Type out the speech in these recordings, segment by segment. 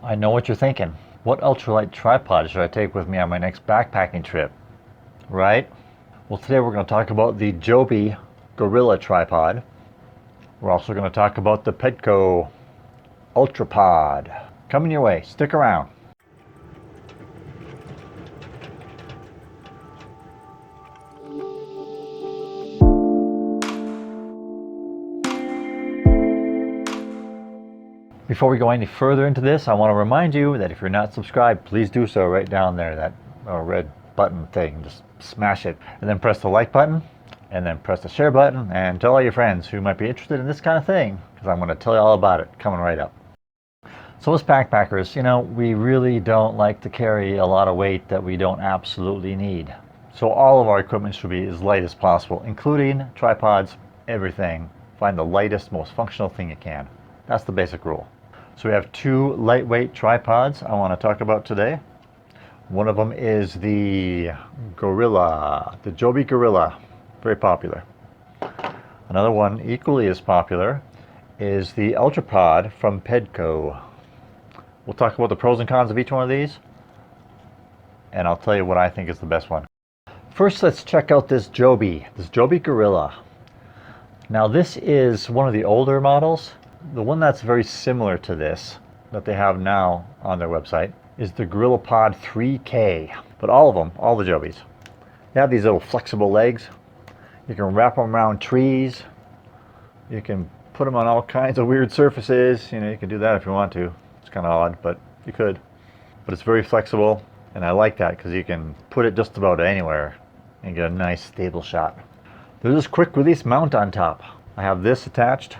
I know what you're thinking. What ultralight tripod should I take with me on my next backpacking trip? Right? Well, today we're going to talk about the Joby Gorilla tripod. We're also going to talk about the Pedco Ultrapod. Coming your way. Stick around. Before we go any further into this, I want to remind you that if you're not subscribed, please do so right down there, that red button thing. Just smash it and then press the like button and then press the share button and tell all your friends who might be interested in this kind of thing, because I'm going to tell you all about it coming right up. So as backpackers, we really don't like to carry a lot of weight that we don't absolutely need. So all of our equipment should be as light as possible, including tripods, everything. Find the lightest, most functional thing you can. That's the basic rule. So we have two lightweight tripods I want to talk about today. One of them is the Gorilla, the Joby Gorilla, very popular. Another one equally as popular is the Ultrapod from Pedco. We'll talk about the pros and cons of each one of these, and I'll tell you what I think is the best one. First, let's check out this Joby Gorilla. Now this is one of the older models. The one that's very similar to this that they have now on their website is the Gorillapod 3K. But all of them, all the Jobies, they have these little flexible legs. You can wrap them around trees. You can put them on all kinds of weird surfaces. You can do that if you want to. It's kind of odd, but you could. But it's very flexible, and I like that because you can put it just about anywhere and get a nice stable shot. There's this quick release mount on top. I have this attached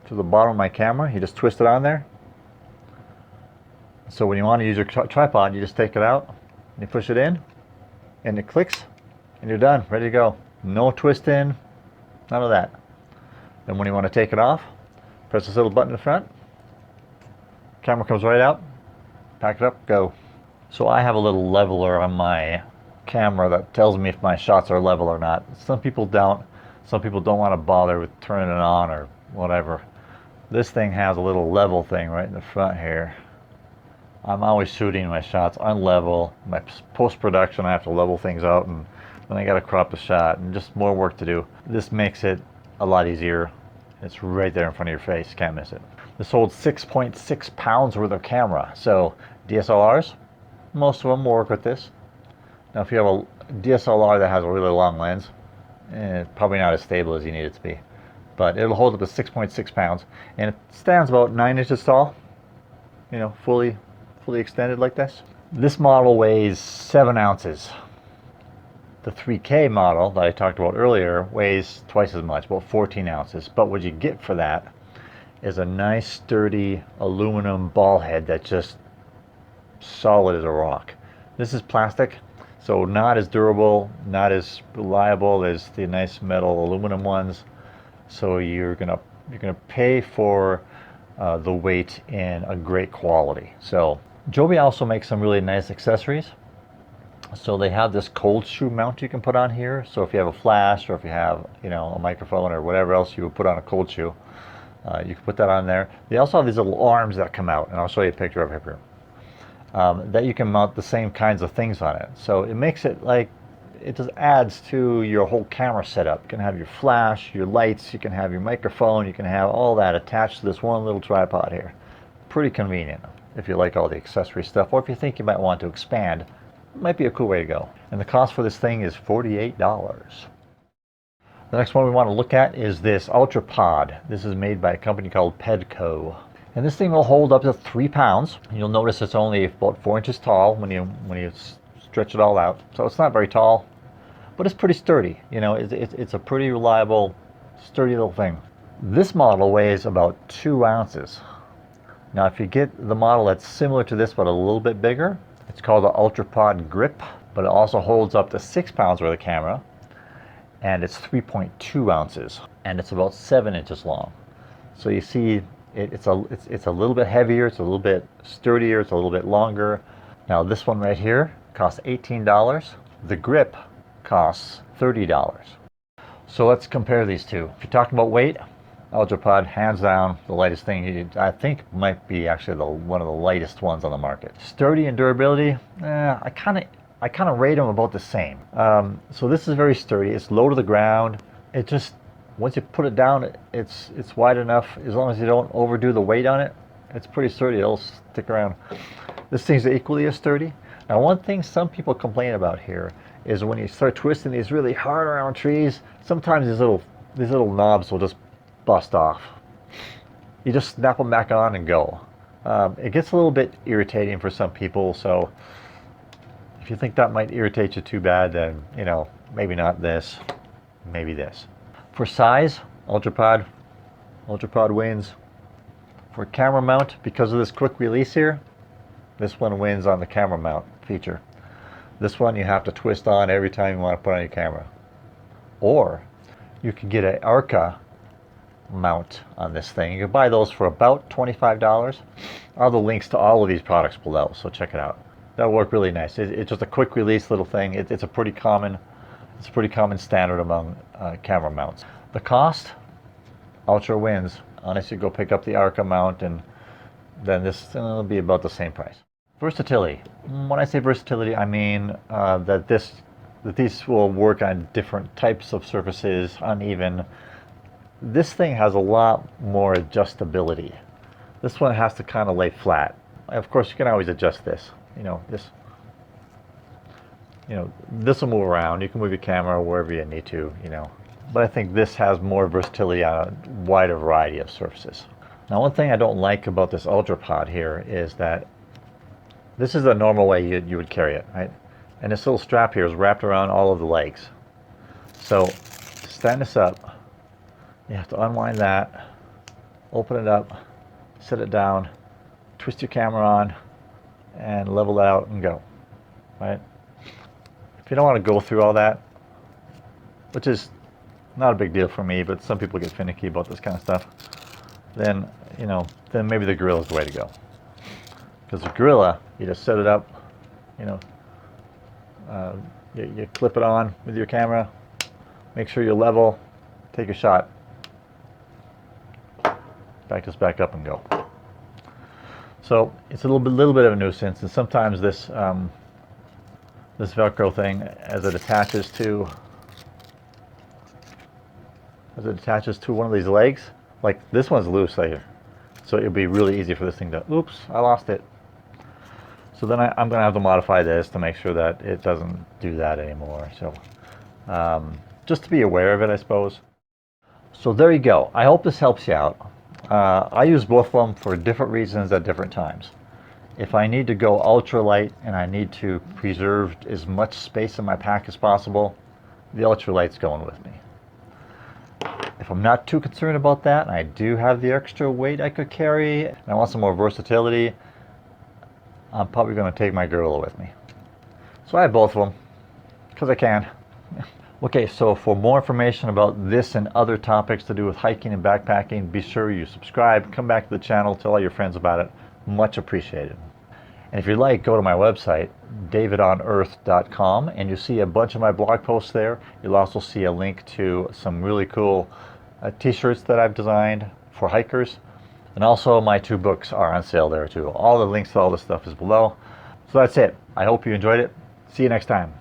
to the bottom of my camera. You just twist it on there. So when you want to use your tripod, you just take it out and you push it in and it clicks and you're done, ready to go. No twisting, none of that. Then when you want to take it off, press this little button in the front, camera comes right out, pack it up, go. So I have a little leveler on my camera that tells me if my shots are level or not. Some people don't. Some people don't want to bother with turning it on or whatever. This thing has a little level thing right in the front here. I'm always shooting my shots unlevel. My post-production, I have to level things out, and then I got to crop the shot, and just more work to do. This makes it a lot easier. It's right there in front of your face. Can't miss it. This holds 6.6 pounds worth of camera. So DSLRs, most of them will work with this. Now if you have a DSLR that has a really long lens, probably not as stable as you need it to be. But it'll hold up to 6.6 pounds, and it stands about 9 inches tall, fully extended like this. This model weighs 7 ounces. The 3K model that I talked about earlier weighs twice as much, about 14 ounces. But what you get for that is a nice sturdy aluminum ball head that's just solid as a rock. This is plastic, so not as durable, not as reliable as the nice metal aluminum ones. So you're gonna pay for the weight in a great quality. So Joby also makes some really nice accessories. So they have this cold shoe mount you can put on here. So if you have a flash, or if you have a microphone or whatever else you would put on a cold shoe, you can put that on there. They also have these little arms that come out, and I'll show you a picture of it here. That you can mount the same kinds of things on it. So it makes it like, it just adds to your whole camera setup. You can have your flash, your lights, you can have your microphone, you can have all that attached to this one little tripod here. Pretty convenient if you like all the accessory stuff, or if you think you might want to expand. It might be a cool way to go. And the cost for this thing is $48. The next one we want to look at is this Ultrapod. This is made by a company called Pedco. And this thing will hold up to 3 pounds. You'll notice it's only about 4 inches tall when you stretch it all out. So it's not very tall, but it's pretty sturdy. It's a pretty reliable, sturdy little thing. This model weighs about 2 ounces. Now if you get the model that's similar to this but a little bit bigger, it's called the Ultrapod Grip, but it also holds up to 6 pounds worth of camera, and it's 3.2 ounces, and it's about 7 inches long. So you see, it's a little bit heavier, it's a little bit sturdier, it's a little bit longer. Now this one right here costs $18. The grip costs $30. So let's compare these two. If you're talking about weight, Ultrapod, hands down, the lightest thing. I think might be actually one of the lightest ones on the market. Sturdy and durability, I kind of rate them about the same. So this is very sturdy. It's low to the ground. It just, once you put it down, it's wide enough. As long as you don't overdo the weight on it, it's pretty sturdy. It'll stick around. This thing's equally as sturdy. Now, one thing some people complain about here is when you start twisting these really hard around trees, sometimes these little knobs will just bust off. You just snap them back on and go. It gets a little bit irritating for some people, so if you think that might irritate you too bad, then maybe not this, maybe this. For size, Ultrapod wins. For camera mount, because of this quick release here, this one wins on the camera mount feature. This one you have to twist on every time you want to put on your camera. Or you can get an Arca mount on this thing. You can buy those for about $25. All the links to all of these products below, so check it out. That'll work really nice. It's just a quick release little thing. It's a pretty common standard among camera mounts. The cost, Ultra wins. Unless you go pick up the Arca mount, and then this will be about the same price. Versatility. When I say versatility, I mean that these will work on different types of surfaces, uneven. This thing has a lot more adjustability. This one has to kind of lay flat. Of course, you can always adjust this. This will move around. You can move your camera wherever you need to, But I think this has more versatility on a wider variety of surfaces. Now, one thing I don't like about this Ultrapod here is that this is the normal way you would carry it, right? And this little strap here is wrapped around all of the legs. So, to stand this up, you have to unwind that, open it up, set it down, twist your camera on, and level it out and go, right? If you don't want to go through all that, which is not a big deal for me, but some people get finicky about this kind of stuff, then maybe the Gorilla is the way to go. Because the Gorilla, you just set it up, you clip it on with your camera, make sure you're level, take a shot, back this back up and go. So it's a little bit of a nuisance, and sometimes this this Velcro thing, as it attaches to one of these legs, like this one's loose right here, so it'll be really easy for this thing to, oops, I lost it. So then I'm going to have to modify this to make sure that it doesn't do that anymore. So just to be aware of it, I suppose. So there you go. I hope this helps you out. I use both of them for different reasons at different times. If I need to go ultralight and I need to preserve as much space in my pack as possible, the ultralight's going with me. If I'm not too concerned about that, and I do have the extra weight I could carry, and I want some more versatility, I'm probably going to take my Gorilla with me. So I have both of them, because I can. Okay, so for more information about this and other topics to do with hiking and backpacking, be sure you subscribe, come back to the channel, tell all your friends about it. Much appreciated. And if you'd like, go to my website, davidonearth.com, and you'll see a bunch of my blog posts there. You'll also see a link to some really cool t-shirts that I've designed for hikers. And also my 2 books are on sale there too. All the links to all this stuff is below. So that's it. I hope you enjoyed it. See you next time.